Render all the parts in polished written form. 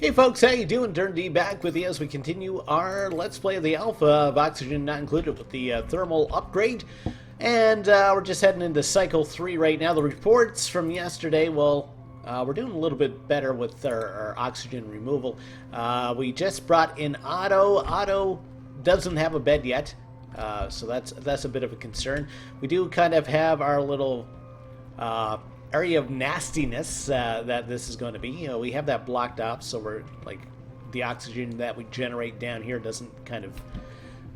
Hey folks, how you doing? Durinde back with you as we continue our Let's Play of the Alpha of Oxygen Not Included with the thermal upgrade. And we're just heading into Cycle 3 right now. The reports from yesterday, well, we're doing a little bit better with our oxygen removal. We just brought in Otto. Otto doesn't have a bed yet, so that's a bit of a concern. We do kind of have our little area of nastiness that this is going to be. You know, we have that blocked off, so we're like the oxygen that we generate down here doesn't kind of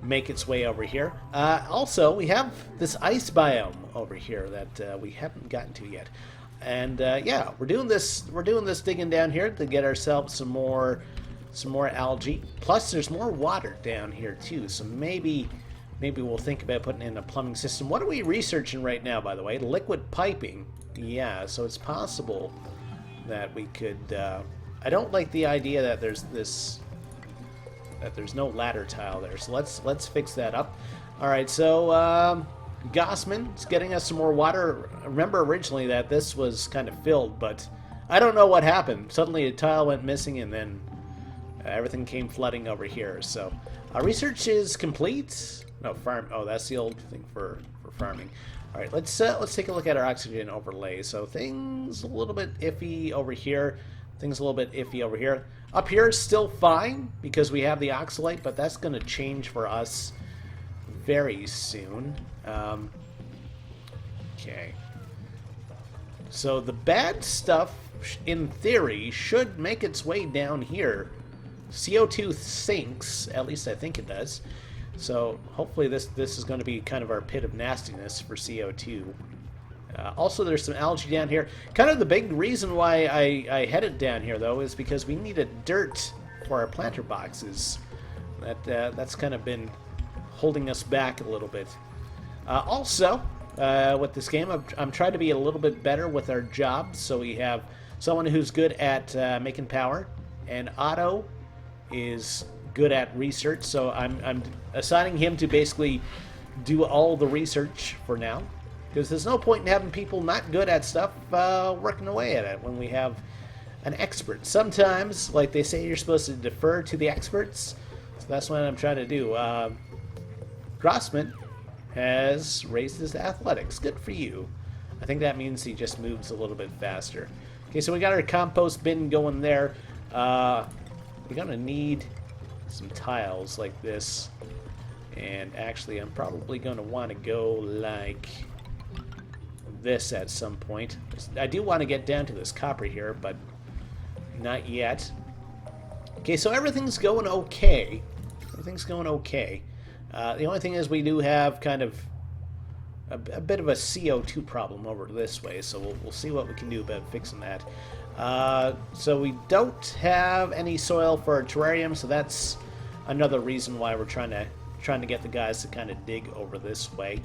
make its way over here. Also, we have this ice biome over here that we haven't gotten to yet, and yeah, we're doing this digging down here to get ourselves some more algae. Plus, there's more water down here too, so maybe we'll think about putting in a plumbing system. What are we researching right now, by the way? Liquid piping. Yeah, so it's possible that we could. I don't like the idea that there's no ladder tile there. So let's fix that up. All right, so Gossman's getting us some more water. Remember originally that this was kind of filled, but I don't know what happened. Suddenly a tile went missing, and then everything came flooding over here. So our research is complete. No, farm. Oh, that's the old thing for farming. All right, let's take a look at our oxygen overlay. So things a little bit iffy over here. Things a little bit iffy over here. Up here is still fine because we have the oxalate, but that's going to change for us very soon. Okay. So the bad stuff, in theory, should make its way down here. CO2 sinks, at least I think it does. So hopefully this is going to be kind of our pit of nastiness for CO2. Also, there's some algae down here. Kind of the big reason why I headed down here, though, is because we needed dirt for our planter boxes. That's kind of been holding us back a little bit. Also, with this game, I'm trying to be a little bit better with our jobs. So we have someone who's good at making power, and Otto is good at research, so I'm assigning him to basically do all the research for now, because there's no point in having people not good at stuff working away at it when we have an expert. Sometimes, like they say, you're supposed to defer to the experts, so that's what I'm trying to do. Grossman has raised his athletics. Good for you. I think that means he just moves a little bit faster. Okay, so we got our compost bin going there. We're gonna need some tiles like this, and actually I'm probably going to want to go like this at some point. I do want to get down to this copper here, but not yet. Okay, so everything's going okay. Everything's going okay. The only thing is we do have kind of a bit of a CO2 problem over this way, so we'll see what we can do about fixing that. So we don't have any soil for our terrarium, so that's another reason why we're trying to get the guys to kind of dig over this way.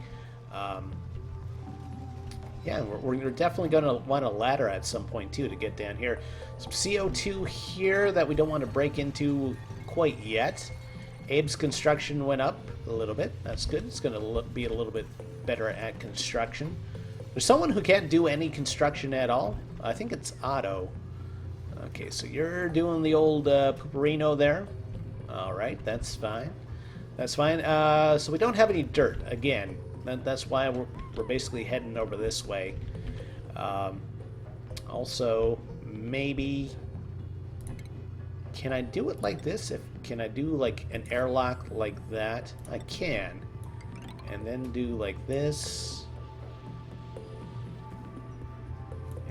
Yeah, we're definitely going to want a ladder at some point too to get down here. Some CO2 here that we don't want to break into quite yet. Abe's construction went up a little bit. That's good. It's going to be a little bit better at construction. There's someone who can't do any construction at all. I think it's Otto. Okay, so you're doing the old pooperino there. All right, that's fine. That's fine. So we don't have any dirt again. That's why we're basically heading over this way. Also, maybe can I do it like this? Can I do like an airlock like that? I can, and then do like this.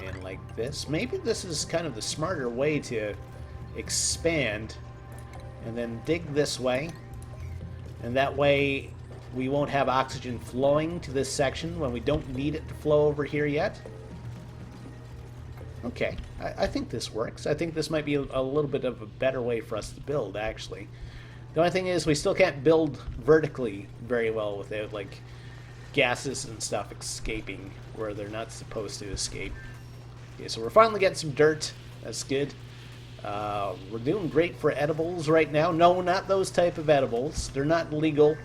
And like this. Maybe this is kind of the smarter way to expand, and then dig this way, and that way we won't have oxygen flowing to this section when we don't need it to flow over here yet. Okay, I think this works. I think this might be a little bit of a better way for us to build, actually. The only thing is we still can't build vertically very well without like gases and stuff escaping where they're not supposed to escape. Okay, so we're finally getting some dirt. That's good. We're doing great for edibles right now. No, not those type of edibles. They're not legal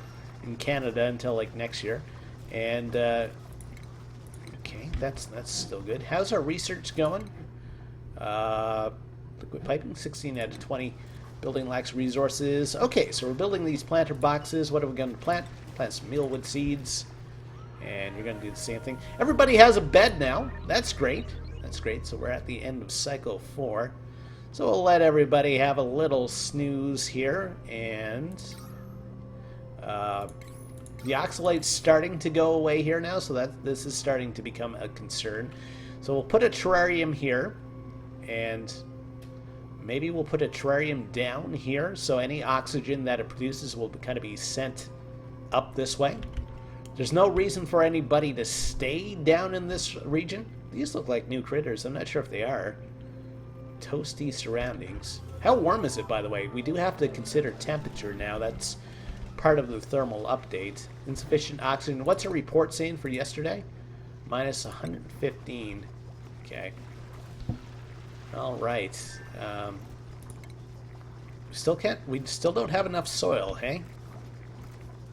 in Canada until like next year. And okay, that's still good. How's our research going? Liquid piping, 16 out of 20. Building lacks resources. Okay, so we're building these planter boxes. What are we going to plant? Plant some mealwood seeds. And you're going to do the same thing. Everybody has a bed now. That's great. That's great. So we're at the end of cycle 4. So we'll let everybody have a little snooze here. And the oxalate's starting to go away here now. So this is starting to become a concern. So we'll put a terrarium here. And maybe we'll put a terrarium down here. So any oxygen that it produces will kind of be sent up this way. There's no reason for anybody to stay down in this region. These look like new critters. I'm not sure if they are. Toasty surroundings. How warm is it, by the way? We do have to consider temperature now. That's part of the thermal update. Insufficient oxygen. What's a report saying for yesterday? Minus 115. Okay. All right. We still don't have enough soil, hey?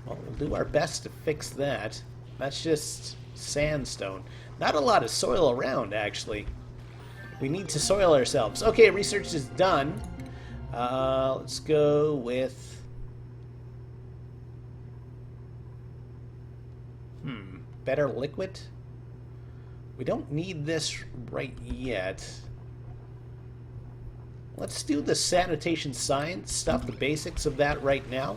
Well, we'll do our best to fix that. That's just sandstone. Not a lot of soil around, actually. We need to soil ourselves. Okay, research is done. Let's go with... better liquid? We don't need this right yet. Let's do the sanitation science stuff, the basics of that right now.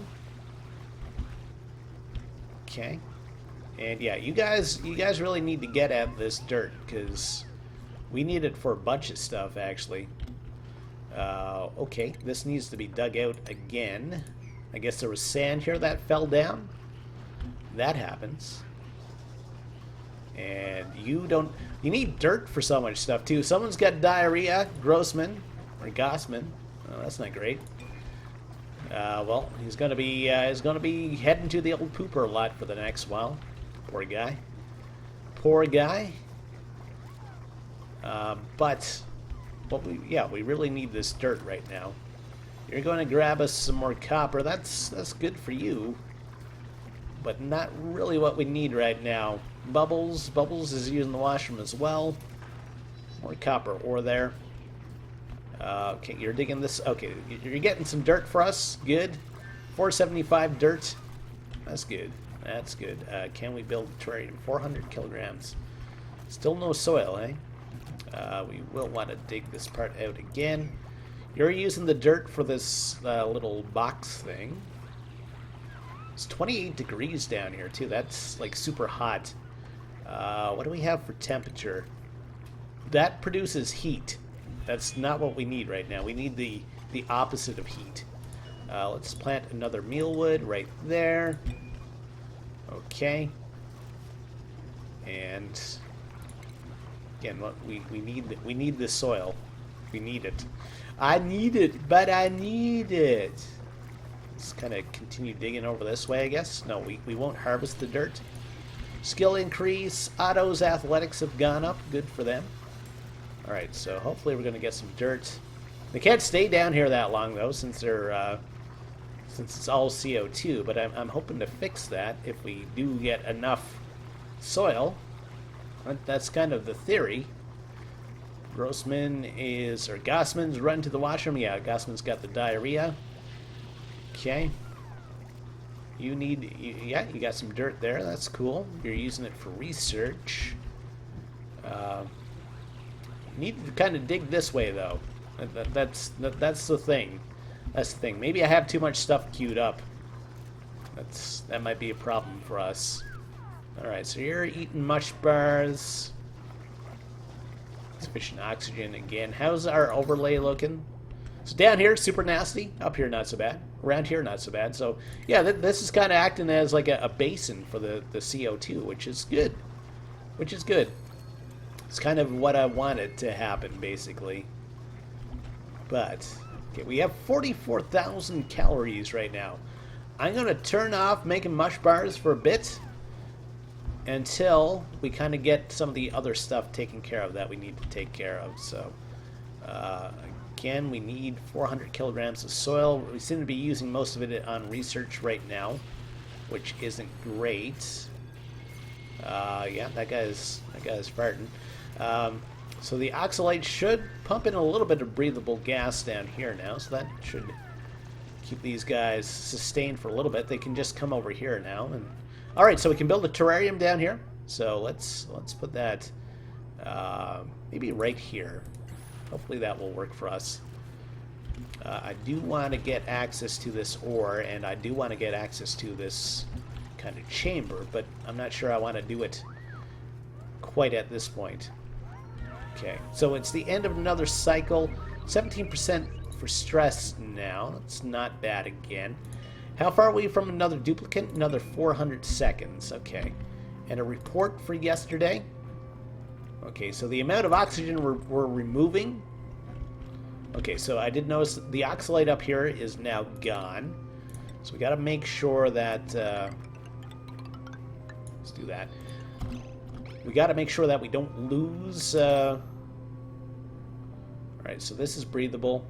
Okay. And yeah, you guys really need to get at this dirt, because we need it for a bunch of stuff, actually. Okay, this needs to be dug out again. I guess there was sand here that fell down. That happens. And you need dirt for so much stuff, too. Someone's got diarrhea, Grossman, or Gossman. Oh, that's not great. Well, he's gonna be heading to the old pooper lot for the next while. Poor guy. Poor guy. But we really need this dirt right now. You're going to grab us some more copper. That's good for you, but not really what we need right now. Bubbles is using the washroom as well. More copper ore there. Okay, you're digging this. Okay, you're getting some dirt for us. Good. 475 dirt. That's good. That's good. Can we build a terrarium? 400 kilograms. Still no soil, eh? We will want to dig this part out again. You're using the dirt for this little box thing. It's 28 degrees down here, too. That's, like, super hot. What do we have for temperature? That produces heat. That's not what we need right now. We need the opposite of heat. Let's plant another mealwood right there. Okay. And again, what we need the soil. We need it. I need it, but I need it. Let's kind of continue digging over this way, I guess. No, we won't harvest the dirt. Skill increase. Otto's athletics have gone up. Good for them. Alright, so hopefully we're going to get some dirt. They can't stay down here that long, though, since they're since it's all CO2, but I'm hoping to fix that if we do get enough soil. That's kind of the theory. Gossman's run to the washroom. Yeah, Gossman's got the diarrhea. Okay. You got some dirt there. That's cool. You're using it for research. You need to kind of dig this way, though. That's the thing. That's the thing. Maybe I have too much stuff queued up. That might be a problem for us. Alright, so you're eating mush bars. Sufficient oxygen again. How's our overlay looking? So down here, super nasty. Up here, not so bad. Around here, not so bad. So, yeah, this is kind of acting as like a basin for the CO2, which is good. Which is good. It's kind of what I wanted to happen, basically. But, okay, we have 44,000 calories right now. I'm going to turn off making mush bars for a bit until we kind of get some of the other stuff taken care of that we need to take care of. So, again, we need 400 kilograms of soil. We seem to be using most of it on research right now, which isn't great. Yeah, that guy's farting. So the oxalate should pumping a little bit of breathable gas down here now, so that should keep these guys sustained for a little bit. They can just come over here now. And all right, so we can build a terrarium down here. So let's put that maybe right here. Hopefully that will work for us. I do want to get access to this ore, and I do want to get access to this kind of chamber, but I'm not sure I want to do it quite at this point. Okay, so it's the end of another cycle. 17% for stress now. That's not bad again. How far are we from another duplicate? Another 400 seconds. Okay. And a report for yesterday. Okay, so the amount of oxygen we're removing. Okay, so I did notice the oxalate up here is now gone. So we got to make sure that... let's do that. We got to make sure that we don't lose... Alright, so this is breathable.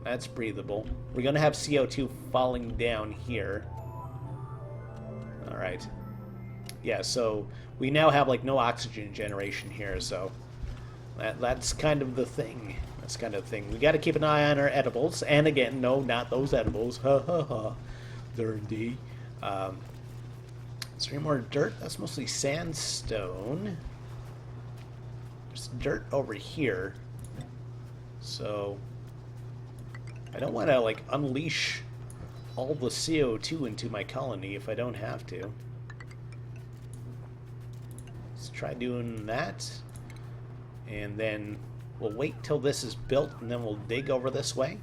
That's breathable. We're going to have CO2 falling down here. Alright. Yeah, so we now have like no oxygen generation here, so that's kind of the thing. That's kind of the thing. We got to keep an eye on our edibles. And again, no, not those edibles. Ha ha ha. Durinde. Is there any more dirt? That's mostly sandstone. There's dirt over here. So I don't want to like unleash all the CO2 into my colony if I don't have to. Let's try doing that. And then we'll wait till this is built, and then we'll dig over this way.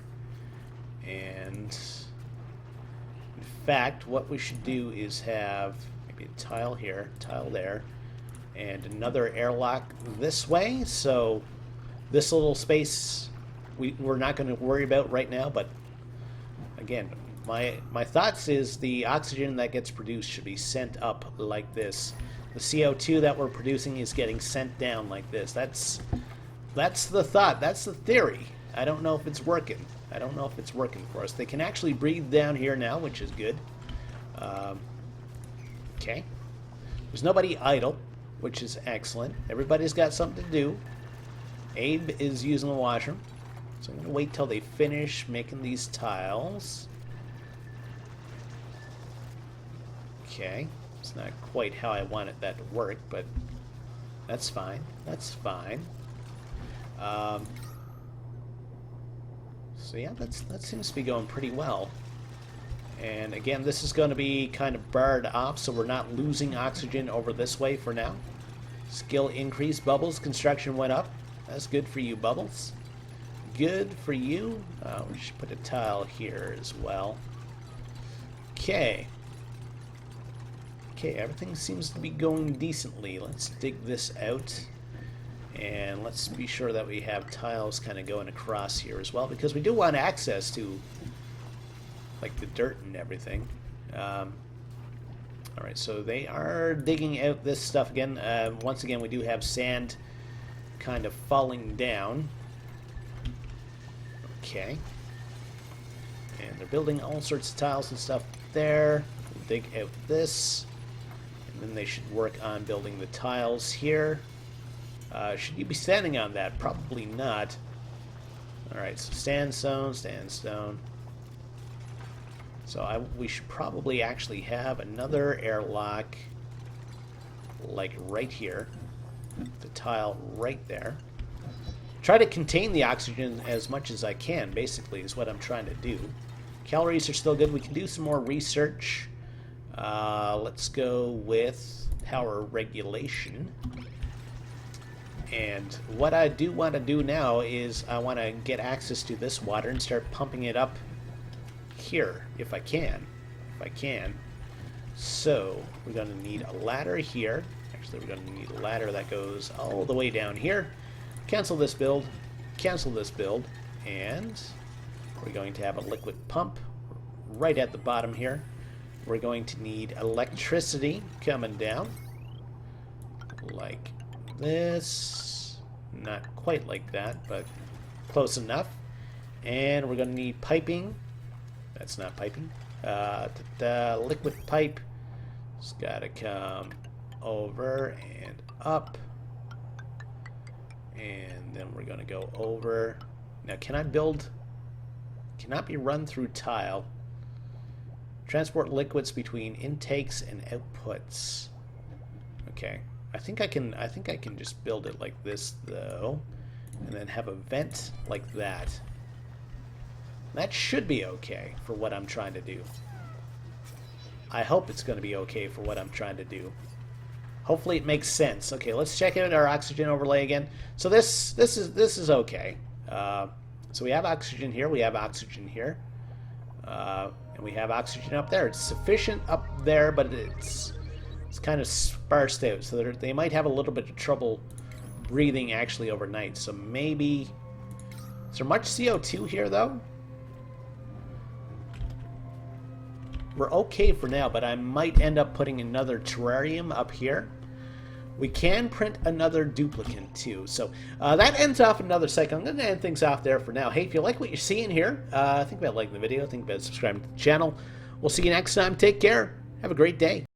And in fact, what we should do is have maybe a tile here, tile there, and another airlock this way. So this little space we're not going to worry about right now, but again, my thoughts is the oxygen that gets produced should be sent up like this. The CO2 that we're producing is getting sent down like this. That's the thought. That's the theory. I don't know if it's working. I don't know if it's working for us. They can actually breathe down here now, which is good. Okay. There's nobody idle, which is excellent. Everybody's got something to do. Abe is using the washroom. So I'm going to wait till they finish making these tiles. Okay. It's not quite how I wanted that to work, but that's fine. That's fine. So yeah, that seems to be going pretty well. And again, this is going to be kind of barred off, so we're not losing oxygen over this way for now. Skill increase. Bubbles, construction went up. That's good for you, Bubbles. Good for you. We should put a tile here as well. Okay. Okay, everything seems to be going decently. Let's dig this out. And let's be sure that we have tiles kind of going across here as well, because we do want access to like the dirt and everything. Alright, so they are digging out this stuff again. Once again, we do have sand kind of falling down. Okay. And they're building all sorts of tiles and stuff there. We'll dig out this. And then they should work on building the tiles here. Should you be standing on that? Probably not. Alright, so sandstone, sandstone. So we should probably actually have another airlock like right here. The tile right there. Try to contain the oxygen as much as I can, basically, is what I'm trying to do. Calories are still good. We can do some more research. Let's go with power regulation. And what I do want to do now is I want to get access to this water and start pumping it up here, if I can. If I can. So, we're going to need a ladder here. Actually, we're going to need a ladder that goes all the way down here. Cancel this build. Cancel this build. And we're going to have a liquid pump right at the bottom here. We're going to need electricity coming down. Like this. Not quite like that, but close enough. And we're going to need piping. That's not piping. Liquid pipe. It's got to come over and up. And then we're going to go over. Now, can I build? Cannot be run through tile. Transport liquids between intakes and outputs. Okay. I think I can just build it like this though, and then have a vent like that. That should be okay for what I'm trying to do. I hope it's going to be okay for what I'm trying to do. Hopefully it makes sense. Okay, let's check out our oxygen overlay again. So this is okay. So we have oxygen here. We have oxygen here. And we have oxygen up there. It's sufficient up there, but it's kind of sparsed out. So they might have a little bit of trouble breathing actually overnight. So maybe... Is there much CO2 here, though? We're okay for now, but I might end up putting another terrarium up here. We can print another duplicate, too. So that ends off another cycle. I'm going to end things off there for now. Hey, if you like what you're seeing here, think about liking the video. Think about subscribing to the channel. We'll see you next time. Take care. Have a great day.